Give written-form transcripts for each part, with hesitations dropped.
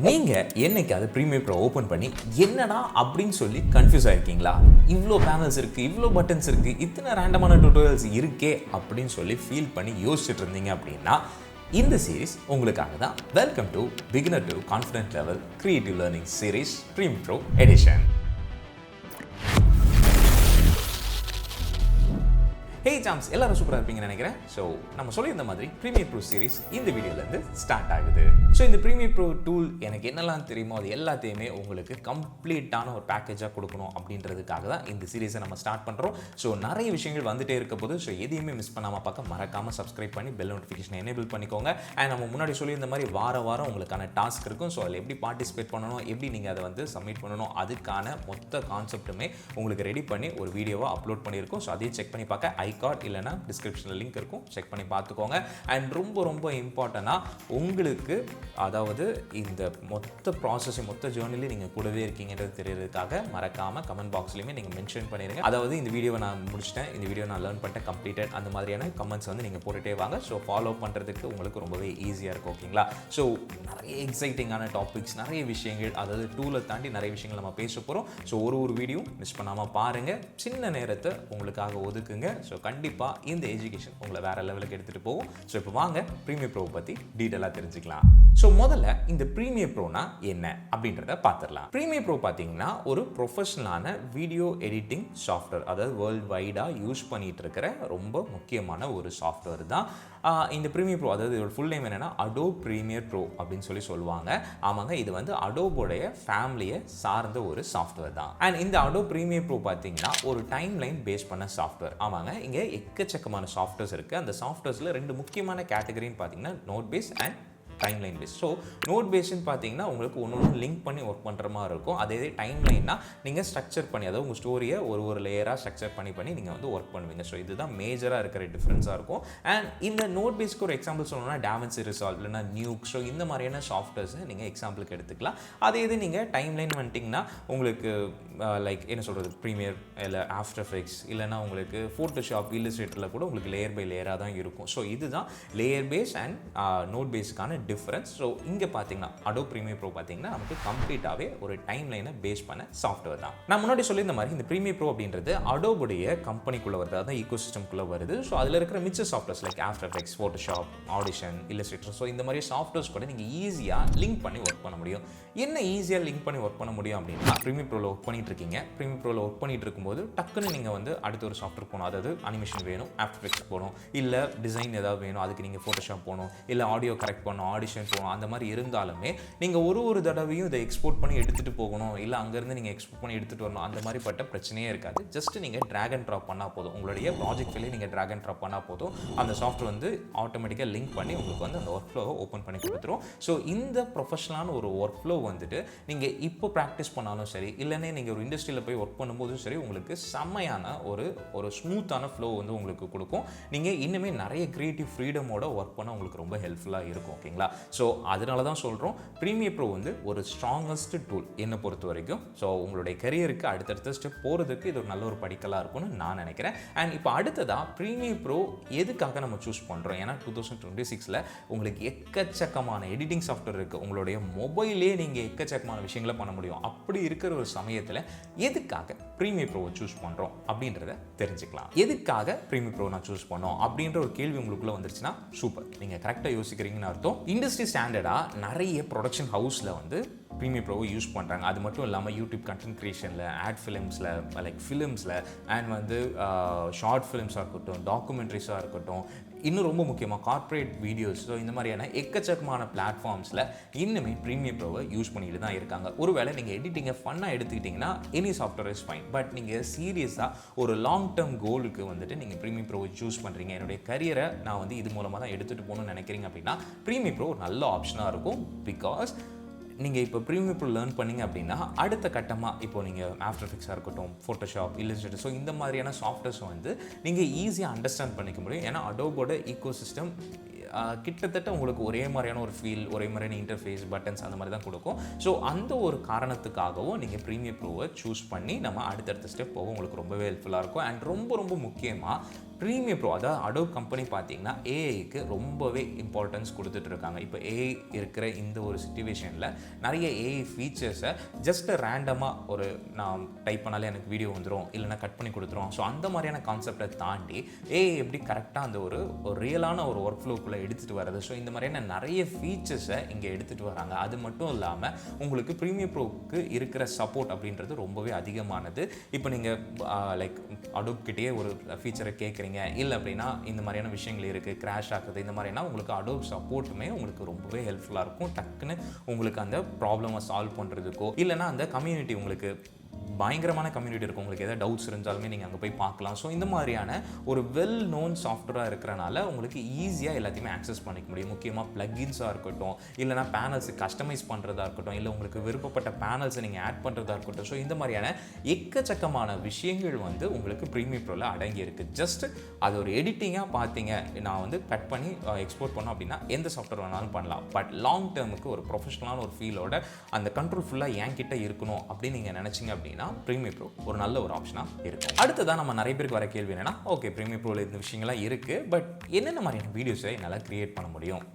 நீங்க என்னைக்காவது Premiere Pro open பண்ணி என்னடா அப்படின்னு சொல்லி கன்ஃபியூஸ் ஆயிருக்கீங்களா? இவ்வளோ பேனல்ஸ் இருக்கு, இவ்வளோ பட்டன்ஸ் இருக்கு, இத்தனை ரேண்டமான டியூட்டோரியல்ஸ் இருக்கே அப்படின்னு சொல்லி ஃபீல் பண்ணி யோசிச்சுட்டு இருந்தீங்க அப்படின்னா இந்த சீரிஸ் உங்களுக்காக தான். Welcome to beginner to confident level creative learning series Premiere Pro edition. Hey champs, எல்லாரும் சூப்பராக இருப்பீங்கன்னு நினைக்கிறேன். ஸோ நம்ம சொல்லியிருந்த மாதிரி ப்ரீமியர் ப்ரோ சீரிஸ் இந்த வீடியோலேருந்து ஸ்டார்ட் ஆகுது. ஸோ இந்த ப்ரீமியர் ப்ரோ டூல் எனக்கு என்னெல்லாம் தெரியுமோ அது எல்லாத்தையுமே உங்களுக்கு கம்ப்ளீட்டான ஒரு பேக்கேஜாக கொடுக்கணும் அப்படின்றதுக்காக தான் இந்த சீரிஸை நம்ம ஸ்டார்ட் பண்ணுறோம். ஸோ நிறைய விஷயங்கள் வந்துட்டே இருக்க போது ஸோ எதையுமே மிஸ் பண்ணாமல் பார்க்க மறக்காமல் சப்ஸ்கிரைப் பண்ணி பெல் நோட்டிஃபிகேஷன் எனேபிள் பண்ணிக்கோங்க. அண்ட் நம்ம முன்னாடி சொல்லியிருந்த மாதிரி வாரம் உங்களுக்கான டாஸ்க் இருக்கும். ஸோ அதில் எப்படி பார்ட்டிசிபேட் பண்ணணும், எப்படி நீங்கள் அதை வந்து சப்மிட் பண்ணணும், அதுக்கான மொத்த கான்செப்ட்டுமே உங்களுக்கு ரெடி பண்ணி ஒரு வீடியோவாக அப்லோட் பண்ணியிருக்கோம். ஸோ அதையும் செக் பண்ணி பார்க்க கார்ட் இல்லைனா டிஸ்கிரிப்ஷனில் லிங்க் இருக்கும், செக் பண்ணி பார்த்துக்கோங்க. அண்ட் ரொம்ப இம்பார்ட்டண்டாக உங்களுக்கு அதாவது இந்த மொத்த ப்ராசஸ் மொத்த ஜேர்னிலே நீங்கள் கூடவே இருக்கீங்கன்றது தெரியறதுக்காக மறக்காமல் கமெண்ட் பாக்ஸ்லையுமே நீங்கள் மென்ஷன் பண்ணிடுங்க. அதாவது இந்த வீடியோவை நான் முடிச்சிட்டேன், இந்த வீடியோ நான் லேர்ன் பண்ணிட்டேன், கம்ப்ளீட்டட், அந்த மாதிரியான கமெண்ட்ஸ் வந்து நீங்கள் போட்டுகிட்டே வாங்க. ஸோ ஃபாலோ பண்ணுறதுக்கு உங்களுக்கு ரொம்பவே ஈஸியாக இருக்கும். ஓகேங்களா? ஸோ நிறைய எக்ஸைட்டிங்கான டாபிக்ஸ், நிறைய விஷயங்கள், அதாவது டூலை தாண்டி நிறைய விஷயங்கள் நம்ம பேச போகிறோம். ஸோ ஒரு வீடியோ மிஸ் பண்ணாமல் பாருங்கள், சின்ன நேரத்தை உங்களுக்காக ஒதுக்குங்க. ஸோ கண்டிப்பாக இந்த எஜுகேஷன் உங்களை வேற லெவலுக்கு எடுத்துகிட்டு போகும். ஸோ இப்போ வாங்க ப்ரீமியர் ப்ரோ பற்றி டீட்டெயிலாக தெரிஞ்சுக்கலாம். ஸோ முதல்ல இந்த ப்ரீமியர் ப்ரோனா என்ன அப்படின்றத பார்த்துடலாம். ப்ரீமியர் ப்ரோ பார்த்தீங்கன்னா ஒரு ப்ரொஃபஷனலான வீடியோ எடிட்டிங் சாஃப்ட்வேர், அதாவது வேர்ல்டு வைடாக யூஸ் பண்ணிட்டு இருக்கிற ரொம்ப முக்கியமான ஒரு சாஃப்ட்வேர் தான் இந்த ப்ரீமியர் ப்ரோ. அதாவது இதோட ஃபுல் நேம் என்னன்னா அடோப் ப்ரீமியர் ப்ரோ அப்படின்னு சொல்லுவாங்க. ஆமாங்க, இது வந்து அடோபோடைய ஃபேமிலியை சார்ந்த ஒரு சாஃப்ட்வேர் தான். அண்ட் இந்த அடோப் ப்ரீமியர் ப்ரோ பார்த்தீங்கன்னா ஒரு டைம் லைன் பேஸ் பண்ண சாஃப்ட்வேர். ஆமாங்க, இங்கே எக்கச்சக்கமான சாஃப்ட்வேர்ஸ் இருக்குது. அந்த சாஃப்ட்வேர்ஸில் ரெண்டு முக்கியமான கேட்டகரின்னு பார்த்தீங்கன்னா node base and timeline base. So node பேஸ்ன்னு பார்த்தீங்கன்னா உங்களுக்கு ஒன்று லிங்க் பண்ணி ஒர்க் பண்ணுற மாதிரி இருக்கும். அதே டைம்லைன்னா நீங்கள் ஸ்ட்ரக்சர் பண்ணி, அதாவது உங்கள் ஸ்டோரியை ஒரு லேயராக ஸ்ட்ரக்சர் பண்ணி நீங்கள் வந்து ஒர்க் பண்ணுவீங்க. ஸோ இதுதான் மேஜராக இருக்கிற டிஃப்ரென்ஸாக இருக்கும். அண்ட் இந்த நோட் பேஸ்க்கு ஒரு எக்ஸாம்பிள் சொல்லணும்னா டாவின்சி ரிசால்வ் இல்லைனா நியூக், ஸோ இந்த மாதிரியான சாஃப்ட்வேர்ஸை நீங்கள் எக்ஸாம்பிளுக்கு எடுத்துக்கலாம். அதே இது நீங்கள் டைம்லைன் வந்துட்டிங்கன்னா உங்களுக்கு லைக் என்ன சொல்கிறது, ப்ரீமியர் இல்லை ஆஃப்டர் எஃபெக்ட்ஸ் இல்லைனா உங்களுக்கு ஃபோட்டோஷாப், இல்லஸ்ட்ரேட்டரில் கூட உங்களுக்கு லேயர் பை லேயராக தான் இருக்கும். ஸோ இதுதான் லேயர் பேஸ் அண்ட் நோட் பேஸுக்கான டிஃபரன்ஸ். ஸோ இங்கே பார்த்தீங்கன்னா அடோப் ப்ரீமியர் ப்ரோ பார்த்தீங்கன்னா நமக்கு கம்ப்ளீட்டாகவே ஒரு டைம் லைனை பேஸ் பண்ண சாஃப்ட்வேர் தான். நான் முன்னாடி சொல்லியிருந்த மாதிரி இந்த ப்ரீமியர் ப்ரோ அப்படின்றது அடோபுடைய கம்பெனிக்குள்ளே வருது, அதான் ஈகோ சிஸ்டம்குள்ளே வருது. ஸோ அதில் இருக்கிற மிச்ச softwares like after Effects, Photoshop, audition, illustrator, so இந்த மாதிரி சாஃப்ட்வேர்ஸ் கூட நீங்கள் ஈஸியாக லிங்க் பண்ணி ஒர்க் பண்ண முடியும். என்ன ஈஸியாக லிங்க் பண்ணி ஒர்க் பண்ண முடியும் அப்படின்னா, ப்ரீமியர் ப்ரோவில் ஒர்க் பண்ணிட்டு இருக்கீங்க. ப்ரீமியர் ப்ரோவில் ஒர்க் பண்ணிட்டு இருக்கும்போது டக்குன்னு நீங்கள் வந்து அடுத்த ஒரு சாஃப்ட்வேர் போகணும், அதாவது அனிமேஷன் வேணும், ஆஃப்டர் எஃபெக்ட்ஸ் போகணும், இல்லை டிசைன் ஏதாவது வேணும், அதுக்கு நீங்கள் ஃபோட்டோஷாப் போகணும், இல்லை ஆடியோ கரெக்ட் பண்ணணும், ஆடிஷன் போகணும். அந்த மாதிரி இருந்தாலுமே நீங்கள் ஒரு தடவையும் இதை எக்ஸ்போர்ட் பண்ணி எடுத்துகிட்டு போகணும், இல்லை அங்கேருந்து நீங்கள் எக்ஸ்போர்ட் பண்ணி எடுத்துகிட்டு வரணும், அந்த மாதிரிப்பட்ட பிரச்சனையே இருக்காது. ஜஸ்ட் நீங்கள் ட்ராக் அண்ட் ட்ராப் பண்ணால் போதும். உங்களுடைய ப்ராஜெக்ட் ஃபைலே நீங்கள் ட்ராக் அண்ட் ட்ராப் பண்ணால் போதும், அந்த சாஃப்ட்வேர் வந்து ஆட்டோமேட்டிக்காக லிங்க் பண்ணி உங்களுக்கு வந்து அந்த ஒர்க் ஃப்ளோவை ஓப்பன் பண்ணி கொடுத்துரும். ஸோ இந்த ப்ரொஃபஷனலான ஒரு ஒர்க் ஃப்ளோ வந்துட்டு நீங்கள் இப்போ ப்ராக்டிஸ் பண்ணாலும் சரி, இல்லைன்னா நீங்கள் ஒரு இண்டஸ்ட்ரியில் போய் ஒர்க் பண்ணும்போதும் சரி, உங்களுக்கு செம்மையான ஒரு ஸ்மூத்தான ஃப்ளோ வந்து உங்களுக்கு கொடுக்கும். நீங்கள் இன்னுமே நிறைய கிரியேட்டிவ் ஃப்ரீடமோட ஒர்க் பண்ண உங்களுக்கு ரொம்ப ஹெல்ப்ஃபுல்லாக இருக்கும். ஓகேங்களா? ஸோ அதனால தான் சொல்கிறோம் ப்ரீமியர் ப்ரோ வந்து ஒரு ஸ்ட்ராங்கஸ்ட் டூல் என்னை பொறுத்த வரைக்கும். ஸோ உங்களுடைய கரியருக்கு அடுத்தடுத்த ஸ்டெப் போகிறதுக்கு இது ஒரு நல்ல ஒரு படிக்கலாக இருக்கும்னு நான் நினைக்கிறேன். அண்ட் இப்போ அடுத்ததாக ப்ரீமியர் ப்ரோ எதுக்காக நம்ம சூஸ் பண்ணுறோம்? ஏன்னா 2026 உங்களுக்கு எக்கச்சக்கமான எடிட்டிங் சாஃப்ட்வேர் இருக்குது. உங்களுடைய மொபைலே நீங்கள் எக்கச்சக்கமான விஷயங்களை பண்ண முடியும். அப்படி இருக்கிற ஒரு சமயத்தில் எதுக்காக ப்ரீமியர் ப்ரோவை சூஸ் பண்ணுறோம் அப்படின்றத தெரிஞ்சுக்கலாம். எதுக்காக ப்ரீமியர் ப்ரோ நான் சூஸ் பண்ணோம் அப்படின்ற ஒரு கேள்வி உங்களுக்குள்ள வந்துருச்சுன்னா சூப்பர், நீங்கள் கரெக்டாக யோசிக்கிறீங்கன்னு அர்த்தம். இண்டஸ்ட்ரி ஸ்டாண்டர்டாக நிறைய ப்ரொடக்ஷன் ஹவுஸில் வந்து ப்ரீமியர் ப்ரோவை யூஸ் பண்ணுறாங்க. அது மட்டும் இல்லாமல் யூடியூப் கண்டென்ட் க்ரியேஷனில், ஆட் ஃபிலிம்ஸில், லைக் ஃபிலிம்ஸில், அண்ட் வந்து ஷார்ட் ஃபிலிம்ஸாக இருக்கட்டும், டாக்குமெண்ட்ரிஸாக இருக்கட்டும், இன்னும் ரொம்ப முக்கியமாக கார்ப்பரேட் வீடியோஸ், ஸோ இந்த மாதிரியான எக்கச்சக்கமான பிளாட்ஃபார்ம்ஸில் இன்னுமே ப்ரீமியர் ப்ரோவை யூஸ் பண்ணிட்டு தான் இருக்காங்க. ஒருவேளை நீங்கள் எடிட்டிங்கை ஃபன்னாக எடுத்துக்கிட்டிங்கன்னா any software is fine. But நீங்கள் சீரியஸாக ஒரு லாங் டேர்ம் கோலுக்கு வந்துட்டு நீங்கள் ப்ரீமியர் ப்ரோவை சூஸ் பண்ணுறீங்க, என்னுடைய கரியரை நான் வந்து இது மூலமாக தான் எடுத்துகிட்டு போகணும்னு நினைக்கிறீங்க அப்படின்னா ப்ரீமியர் ப்ரோ ஒரு நல்ல ஆப்ஷனாக இருக்கும். பிகாஸ் நீங்கள் இப்போ ப்ரீமியர் ப்ரோ லேர்ன் பண்ணிங்க அப்படின்னா அடுத்த கட்டமாக இப்போ நீங்கள் ஆஃப்டர் எஃபெக்ட்ஸாக இருக்கட்டும், ஃபோட்டோஷாப், இல்லஸ்ட்ரேட்டர், ஸோ இந்த மாதிரியான சாஃப்ட்வேர்ஸ் வந்து நீங்கள் ஈஸியாக அண்டர்ஸ்டாண்ட் பண்ணிக்க முடியும். ஏன்னா அடோபோட ஈகோ சிஸ்டம் கிட்டத்தட்ட உங்களுக்கு ஒரே மாதிரியான ஒரு ஃபீல், ஒரே மாதிரியான இன்டர்ஃபேஸ், பட்டன்ஸ் அந்த மாதிரி தான் கொடுக்கும். ஸோ அந்த ஒரு காரணத்துக்காகவும் நீங்கள் ப்ரீமியர் ப்ரோவை சூஸ் பண்ணி நம்ம அடுத்தடுத்த ஸ்டெப் போக உங்களுக்கு ரொம்பவே ஹெல்ப்ஃபுல்லாக இருக்கும். அண்ட் ரொம்ப முக்கியமாக ப்ரீமியர் ப்ரோ அதாவது அடோப் கம்பெனி பார்த்தீங்கன்னா ஏஐக்கு ரொம்பவே இம்பார்ட்டன்ஸ் கொடுத்துட்டு இருக்காங்க. இப்போ ஏஐ இருக்கிற இந்த ஒரு சிச்சுவேஷனில் நிறைய ஏஐ ஃபீச்சர்ஸை ஜஸ்ட் ரேண்டமாக ஒரு நான் டைப் பண்ணாலே எனக்கு வீடியோ வந்துடும், இல்லைனா கட் பண்ணி கொடுத்துரும். ஸோ அந்த மாதிரியான கான்செப்டை தாண்டி ஏஐ எப்படி கரெக்டாக அந்த ஒரு ரியலான ஒரு ஒர்க் ஃப்ளோக்குள்ளே எடுத்துகிட்டு வர்றது. ஸோ இந்த மாதிரியான நிறைய ஃபீச்சர்ஸை இங்கே எடுத்துகிட்டு வராங்க. அது மட்டும் இல்லாமல் உங்களுக்கு ப்ரீமியர் ப்ரோவுக்கு இருக்கிற சப்போர்ட் அப்படின்றது ரொம்பவே அதிகமானது. இப்போ நீங்கள் லைக் அடோப் கிட்டேயே ஒரு ஃபீச்சரை கேட்குறீங்க, இல்லை அப்படின்னா இந்த மாதிரியான விஷயங்கள் இருக்குது, கிராஷ் ஆகுது, இந்த மாதிரினா உங்களுக்கு அடோப் சப்போர்ட்டுமே உங்களுக்கு ரொம்பவே ஹெல்ப்ஃபுல்லாக இருக்கும். டக்குன்னு உங்களுக்கு அந்த ப்ராப்ளமை சால்வ் பண்ணுறதுக்கோ இல்லைனா அந்த கம்யூனிட்டி உங்களுக்கு பயங்கரமான கம்யூனிட்டி இருக்கும். உங்களுக்கு எதாவது டவுட்ஸ் இருந்தாலுமே நீங்கள் அங்கே போய் பார்க்கலாம். ஸோ இந்த மாதிரியான ஒரு வெல் நோன் சாஃப்ட்வேராக இருக்கிறனால உங்களுக்கு ஈஸியாக எல்லாத்தையுமே ஆக்சஸ் பண்ணிக்க முடியும். முக்கியமாக ப்ளக்கின்ஸாக இருக்கட்டும், இல்லைனா பேனல்ஸை கஸ்டமைஸ் பண்ணுறதா இருக்கட்டும், இல்லை உங்களுக்கு விருப்பப்பட்ட பேனல்ஸை நீங்கள் ஆட் பண்ணுறதா இருக்கட்டும். ஸோ இந்த மாதிரியான எக்கச்சக்கமான விஷயங்கள் வந்து உங்களுக்கு ப்ரீமியர் ப்ரோவில் அடங்கி இருக்குது. ஜஸ்ட் அது ஒரு எடிட்டிங்காக பார்த்தீங்க, நான் வந்து கட் பண்ணி எக்ஸ்போர்ட் பண்ணோம் அப்படின்னா எந்த சாஃப்ட்வேர் வேணாலும் பண்ணலாம். பட் லாங் டேர்முக்கு ஒரு ப்ரொஃபஷனலான ஒரு ஃபீலோட அந்த கண்ட்ரோல் ஃபுல்லாக என்கிட்ட இருக்கணும் அப்படின்னு நீங்கள் நினச்சிங்க அப்படின்னா ப்ரீமியர் ப்ரோ ஒரு நல்ல ஒரு ஆப்ஷனாக இருக்கும். அடுத்ததான் நம்ம நிறைய பேருக்கு வர கேள்வி என்னன்னா, ஓகே ப்ரீமியர் ப்ரோவில் இந்த விஷயங்கள்லாம் இருக்குது, பட் என்னென்ன மாதிரியான வீடியோஸை என்னால் கிரியேட் பண்ண முடியும்?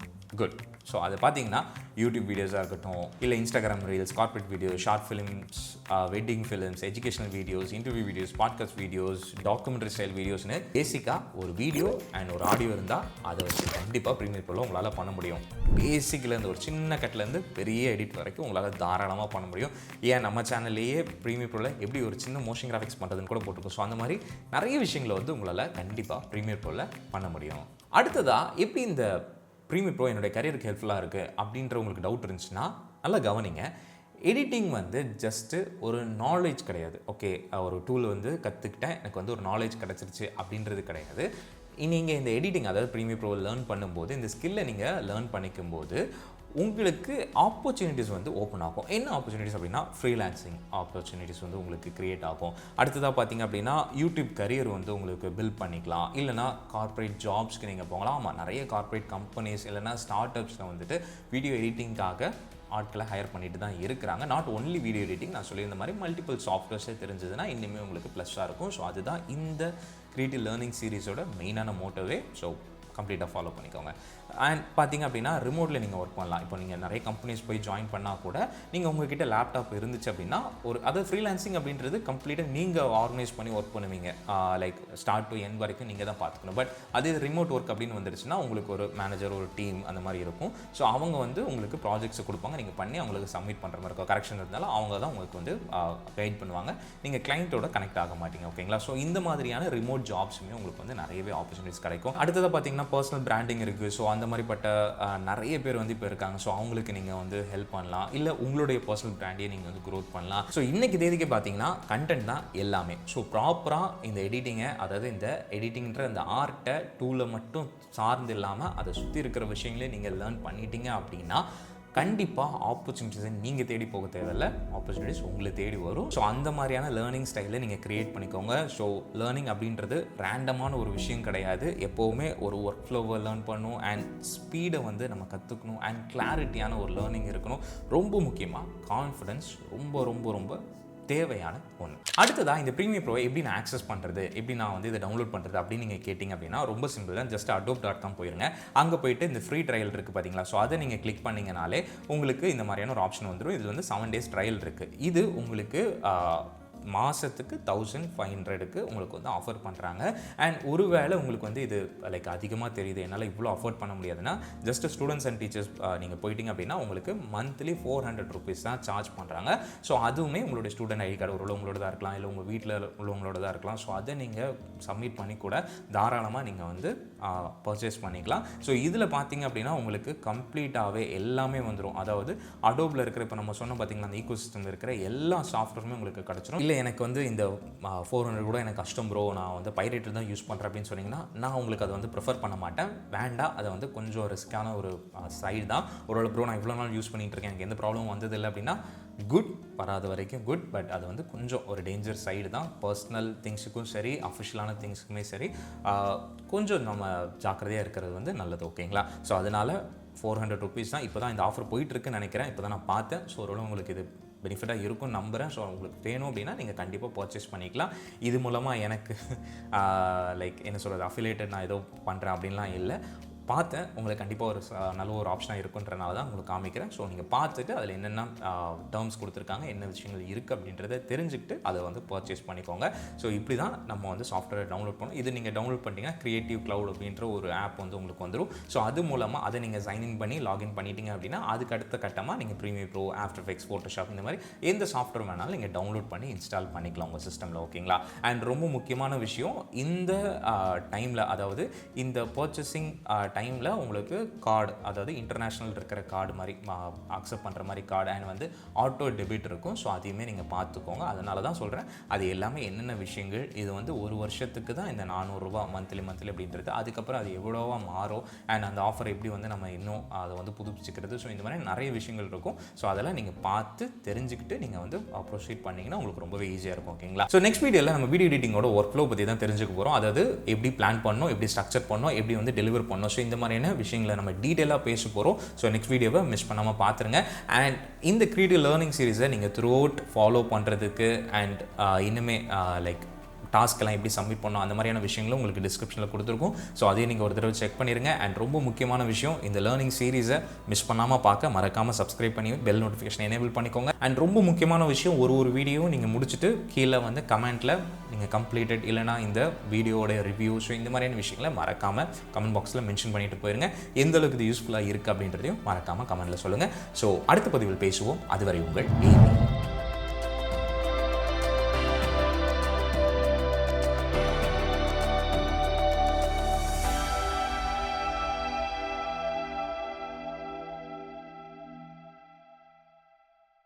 குட். ஸோ அது பார்த்தீங்கன்னா யூடியூப் வீடியோஸாக இருக்கட்டும், இல்லை Instagram reels, corporate videos, short films, wedding films, educational videos, interview videos, podcast videos, documentary style வீடியோஸ்னு பேசிக்காக ஒரு வீடியோ அண்ட் ஒரு ஆடியோ இருந்தால் அதை வச்சு கண்டிப்பாக ப்ரீமியர் ப்ரோவில் உங்களால் பண்ண முடியும். பேசிக்லேருந்து ஒரு சின்ன கட்லேருந்து பெரிய எடிட் வரைக்கும் உங்களால் தாராளமாக பண்ண முடியும். ஏன் நம்ம சேனல்லையே ப்ரீமியர் ப்ரோவில் எப்படி ஒரு சின்ன மோஷன் கிராஃபிக்ஸ் பண்ணுறதுன்னு கூட போட்டிருக்கோம். ஸோ அந்த மாதிரி நிறைய விஷயங்களை வந்து உங்களால் கண்டிப்பாக ப்ரீமியர் ப்ரோவில் பண்ண முடியும். அடுத்ததாக எப்படி இந்த ப்ரீமியர் ப்ரோ என்னுடைய கரியருக்கு ஹெல்ப்ஃபுல்லாக இருக்குது அப்படின்ற உங்களுக்கு டவுட் இருந்துச்சுன்னா நல்லா கவனிங்க. எடிட்டிங் வந்து ஜஸ்ட்டு ஒரு நாலேஜ் கிடையாது. ஓகே, ஒரு டூல் வந்து கற்றுக்கிட்டேன், எனக்கு வந்து ஒரு நாலேஜ் கிடச்சிருச்சு அப்படின்றது கிடையாது. நீங்கள் இந்த எடிட்டிங் அதாவது ப்ரீமியர் ப்ரோ லேர்ன் பண்ணும்போது, இந்த ஸ்கில்லை நீங்கள் லேர்ன் பண்ணிக்கும்போது உங்களுக்கு ஆப்பர்ச்சுனிட்டிஸ் வந்து ஓப்பன் ஆகும். என்ன ஆப்பர்ச்சுனிட்டிஸ் அப்படின்னா ஃப்ரீலான்சிங் ஆப்பர்ச்சுனிட்டிஸ் வந்து உங்களுக்கு க்ரியேட் ஆகும். அடுத்ததாக பார்த்தீங்க அப்படின்னா யூடியூப் கரியர் வந்து உங்களுக்கு பில்ட் பண்ணிக்கலாம். இல்லைனா கார்ப்பரேட் ஜாப்ஸ்க்கு நீங்கள் போகலாம். ஆமாம், நிறைய கார்ப்பரேட் கம்பெனிஸ் இல்லைனா ஸ்டார்ட் அப்ஸில் வந்துட்டு வீடியோ எடிட்டிங்காக ஆட்களை ஹையர் பண்ணிட்டு தான் இருக்கிறாங்க. நாட் ஒன்லி வீடியோ எடிட்டிங், நான் சொல்லியிருந்த மாதிரி மல்டிபிள் சாஃப்ட்வேர்ஸே தெரிஞ்சதுன்னா இன்னுமே உங்களுக்கு ப்ளஸ்ஸாக இருக்கும். ஸோ அதுதான் இந்த கிரியேட்டிவ் லேர்னிங் சீரீஸோட மெயினான மோட்டோவே. ஸோ கம்ப்ளீட்டாக ஃபாலோ பண்ணிக்கோங்க. அண்ட் பார்த்தீங்க அப்படின்னா ரிமோட்டில் நீங்கள் ஒர்க் பண்ணலாம். இப்போ நீங்கள் நிறைய கம்பெனிஸ் போய் ஜாயின் பண்ணால் கூட நீங்கள் உங்ககிட்ட லேப்டாப் இருந்துச்சு அப்படின்னா ஒரு அதாவது ஃப்ரீலான்சிங் அப்படின்றது கம்ப்ளீட்டாக நீங்கள் ஆர்கனைஸ் பண்ணி ஒர்க் பண்ணுவீங்க. லைக் ஸ்டார்ட் டு எண்ட் வரைக்கும் நீங்கள் தான் பார்த்துக்கணும். பட் அதே ரிமோட் ஒர்க் அப்படின்னு வந்துடுச்சுன்னா உங்களுக்கு ஒரு மேனேஜர், ஒரு டீம் அந்த மாதிரி இருக்கும். ஸோ அவங்க வந்து உங்களுக்கு ப்ராஜெக்ட்ஸை கொடுப்பாங்க, நீங்கள் பண்ணி அவங்களுக்கு சப்மிட் பண்ணுற மாதிரி இருக்கும். கரெக்ஷன் இருந்தாலும் அவங்க தான் உங்களுக்கு வந்து கைட் பண்ணுவாங்க. நீங்கள் கிளைண்ட்டோட கனெக்ட் ஆக மாட்டீங்க. ஓகேங்களா? ஸோ இந்த மாதிரியான ரிமோட் ஜாப்ஸுமே உங்களுக்கு வந்து நிறையவே ஆப்பர்ச்சுனிட்டிஸ் கிடைக்கும். அடுத்ததாக பார்த்தீங்கன்னா பர்சனல் பிராண்டிங் இருக்குது. ஸோ அந்த மாதிரிப்பட்ட நிறைய பேர் வந்து இப்போ இருக்காங்க. ஸோ அவங்களுக்கு நீங்கள் வந்து ஹெல்ப் பண்ணலாம். இல்லை உங்களுடைய பர்சனல் பிராண்டையே நீங்கள் வந்து க்ரோத் பண்ணலாம். ஸோ இன்னைக்கு தேதிக்கு பார்த்தீங்கன்னா கண்டென்ட் தான் எல்லாமே. ஸோ ப்ராப்பராக இந்த எடிட்டிங்கை, அதாவது இந்த எடிட்டிங்ன்ற இந்த ஆர்ட்டை டூலை மட்டும் சார்ந்து இல்லாமல் அதை சுற்றி இருக்கிற விஷயங்களே நீங்கள் லேர்ன் பண்ணிட்டீங்க அப்படின்னா கண்டிப்பாக ஆப்பர்ச்சுனிட்டிஸை நீங்கள் தேடி போக தேவையில்லை, ஆப்பர்ச்சுனிட்டிஸ் உங்களை தேடி வரும். ஸோ அந்த மாதிரியான லேர்னிங் ஸ்டைலை நீங்கள் க்ரியேட் பண்ணிக்கோங்க. ஸோ லேர்னிங் அப்படின்றது ரேண்டமான ஒரு விஷயம் கிடையாது. எப்போவுமே ஒரு ஒர்க் ஃப்ளோவை லேர்ன் பண்ணணும் அண்ட் ஸ்பீடை வந்து நம்ம கற்றுக்கணும் அண்ட் கிளாரிட்டியான ஒரு லேர்னிங் இருக்கணும். ரொம்ப முக்கியமாக கான்ஃபிடென்ஸ் ரொம்ப ரொம்ப ரொம்ப தேவையான ஒன்று. அடுத்ததாக இந்த ப்ரீமியர் ப்ரோவை எப்படி நான் ஆக்சஸ் பண்ணுறது, எப்படி நான் வந்து இதை டவுன்லோட் பண்ணுறது அப்படின்னு நீங்கள் கேட்டிங்க அப்படின்னா ரொம்ப சிம்பிள் தான். ஜஸ்ட் adobe.com போயிருங்க. அங்கே போயிட்டு இந்த ஃப்ரீ ட்ரையல் இருக்குது பார்த்தீங்களா? ஸோ அதை நீங்கள் கிளிக் பண்ணிங்கனாலே உங்களுக்கு இந்த மாதிரியான ஒரு ஆப்ஷன் வந்துடும். இது வந்து 7 days ட்ரையல் இருக்குது. இது உங்களுக்கு மாதத்துக்கு 1500க்கு உங்களுக்கு வந்து ஆஃபர் பண்ணுறாங்க. அண்ட் ஒருவேளை உங்களுக்கு வந்து இது லைக் அதிகமாக தெரியுது, என்னால் இவ்வளோ அஃபோர்ட் பண்ண முடியாதுன்னா ஜஸ்ட் ஸ்டூடெண்ட்ஸ் அண்ட் டீச்சர்ஸ் நீங்கள் போயிட்டீங்க அப்படின்னா உங்களுக்கு மந்த்லி 400 rupees தான் சார்ஜ் பண்ணுறாங்க. ஸோ அதுவுமே உங்களுடைய ஸ்டூடெண்ட் ஐடி கார்டு ஒரு உங்களோட தான் இருக்கலாம், இல்லை உங்கள் வீட்டில் உள்ளவங்களோட தான் இருக்கலாம். ஸோ அதை நீங்கள் சப்மிட் பண்ணி கூட தாராளமாக நீங்கள் வந்து பர்ச்சேஸ் பண்ணிக்கலாம். ஸோ இதில் பார்த்தீங்க அப்படின்னா உங்களுக்கு கம்ப்ளீட்டாகவே எல்லாமே வந்துடும். அதாவது அடோபில் இருக்கிற இப்போ நம்ம சொன்ன பார்த்தீங்கன்னா அந்த ஈகோ சிஸ்டம் இருக்கிற எல்லா சாஃப்ட்வேருமே உங்களுக்கு கிடச்சிரும். இல்லை எனக்கு வந்து இந்த 400 கூட எனக்கு கஷ்டம் ப்ரோ, நான் வந்து பைரேட்டர் தான் யூஸ் பண்ணுறேன் அப்படின்னு சொன்னீங்கன்னா நான் உங்களுக்கு அதை வந்து ப்ரிஃபர் பண்ண மாட்டேன். வேண்டாம், அதை வந்து கொஞ்சம் ரிஸ்க்கான ஒரு சைடு தான். ஒரு ப்ரோ நான் இவ்வளோ நாள் யூஸ் பண்ணிகிட்டு இருக்கேன், எனக்கு எந்த ப்ராப்ளமும் வந்ததில்லை அப்படின்னா குட், வராத வரைக்கும் குட். பட் அது வந்து கொஞ்சம் ஒரு டேஞ்சர் சைடு தான். பர்சனல் திங்ஸுக்கும் சரி, அஃபிஷியலான திங்ஸுக்குமே சரி, கொஞ்சம் நம்ம ஜாக்கிரதையாக இருக்கிறது வந்து நல்லது. ஓகேங்களா? ஸோ அதனால் 400 rupees தான். இப்போ தான் இந்த ஆஃபர் போயிட்டுருக்குன்னு நினைக்கிறேன். இப்போ தான் நான் பார்த்தேன். ஸோ ஒரு உங்களுக்கு இது பெனிஃபிட்டாக இருக்கும் நம்புகிறேன். ஸோ உங்களுக்கு வேணும் அப்படின்னா நீங்கள் கண்டிப்பாக பர்ச்சேஸ் பண்ணிக்கலாம். இது மூலமாக எனக்கு லைக் என்ன சொல்கிறது, அஃபிலியேட்டட் நான் ஏதோ பண்ணுறேன் அப்படின்லாம் இல்லை. பார்த்தேன், உங்களுக்கு கண்டிப்பாக ஒரு நல்ல ஒரு ஆப்ஷனாக இருக்குன்றனால தான் உங்களுக்கு காமிக்கிறேன். ஸோ நீங்கள் பார்த்துட்டு அதில் என்னென்ன டேர்ம்ஸ் கொடுத்துருக்காங்க, என்ன விஷயங்கள் இருக்குது அப்படின்றத தெரிஞ்சுக்கிட்டு அதை வந்து பர்ச்சேஸ் பண்ணிக்கோங்க. ஸோ இப்படி தான் நம்ம வந்து சாஃப்ட்வேர் டவுன்லோட் பண்ணணும். இது நீங்கள் டவுன்லோட் பண்ணிட்டீங்கன்னா கிரியேட்டிவ் க்ளவுட் அப்படின்ற ஒரு ஆப் வந்து உங்களுக்கு வந்துடும். ஸோ அது மூலமாக அதை நீங்கள் சைன்இன் பண்ணி லாகின் பண்ணிட்டீங்க அப்படின்னா அதுக்கு அடுத்த கட்டமாக நீங்கள் Premiere Pro, After Effects, Photoshop இந்த மாதிரி எந்த சாஃப்ட்வேர் வேணாலும் நீங்கள் டவுன்லோட் பண்ணி இன்ஸ்டால் பண்ணிக்கலாம் உங்கள் சிஸ்டமில். ஓகேங்களா? அண்ட் ரொம்ப முக்கியமான விஷயம், இந்த டைமில், அதாவது இந்த பர்ச்சேசிங் டைமில் உங்களுக்கு கார்டு, அதாவது இன்டர்நேஷ்னல் இருக்கிற கார்டு மாதிரி அக்செப்ட் பண்ணுற மாதிரி கார்டு அண்ட் வந்து ஆட்டோ டெபிட் இருக்கும். ஸோ அதையுமே நீங்கள் பார்த்துக்கோங்க. அதனால தான் சொல்கிறேன், அது எல்லாமே என்னென்ன விஷயங்கள். இது வந்து ஒரு வருஷத்துக்கு தான் இந்த 400 ரூபா மந்த்லி அப்படின்றது. அதுக்கப்புறம் அது எவ்வளோவா மாறும் அண்ட் அந்த ஆஃபர் எப்படி வந்து நம்ம இன்னும் அதை வந்து புதுப்பிச்சுக்கிறது. ஸோ இந்த மாதிரி நிறைய விஷயங்கள் இருக்கும். ஸோ அதெல்லாம் நீங்கள் பார்த்து தெரிஞ்சுக்கிட்டு நீங்கள் வந்து ப்ரொசீட் பண்ணிங்கன்னா உங்களுக்கு ரொம்பவே ஈஸியாக இருக்கும். ஓகேங்களா? ஸோ நெக்ஸ்ட் வீடியோவில் நம்ம வீடியோ எடிட்டிங்கோட ஒர்க் ஃப்ளோ பற்றி தான் தெரிஞ்சுக்க போகிறோம். அதாவது எப்படி பிளான் பண்ணணும், எப்படி ஸ்ட்ரக்சர் பண்ணணும், எப்படி வந்து டெலிவர் பண்ணணும். ஸோ இந்த மாதிரியான விஷயங்களை நம்ம டீட்டெயிலாக பேச போகிறோம். ஸோ நெக்ஸ்ட் வீடியோவை மிஸ் பண்ணாமல் பார்த்துருங்க. அண்ட் இந்த கிரியேட்டிவ் லேர்னிங் சீரீஸை நீங்கள் த்ரூ அவுட் ஃபாலோ பண்ணுறதுக்கு அண்ட் இன்னுமே லைக் டாஸ்க்கெல்லாம் எப்படி சப்மிட் பண்ணோம் அந்த மாதிரியான விஷயங்களும் உங்களுக்கு டிஸ்கிரிப்ஷனில் கொடுத்துருக்கும். ஸோ அதையும் நீங்கள் ஒரு தடவை செக் பண்ணிடுங்க. அண்ட் ரொம்ப முக்கியமான விஷயம், இந்த லேர்னிங் சீரீஸை மிஸ் பண்ணாமல் பார்க்க மறக்காமல் சப்ஸ்கிரைப் பண்ணி பெல் நோட்டிஃபிகேஷன் எனேபிள் பண்ணிக்கோங்க. அண்ட் ரொம்ப முக்கியமான விஷயம், ஒரு வீடியோவும் நீங்கள் முடிச்சுட்டு கீழே வந்து கமெண்ட்டில் நீங்கள் கம்ப்ளீட்டட் இல்லைனா இந்த வீடியோட ரிவ்யூ, ஸோ இந்த மாதிரியான விஷயங்களை மறக்காமல் கமெண்ட் பாக்ஸில் மென்ஷன் பண்ணிட்டு போயிருங்க. எந்த அளவுக்கு இது யூஸ்ஃபுல்லாக இருக்குது அப்படின்றதையும் மறக்காமல் கமெண்ட்டில் சொல்லுங்கள். ஸோ அடுத்த பதிவில் பேசுவோம். அதுவரை உங்கள் ஏவி.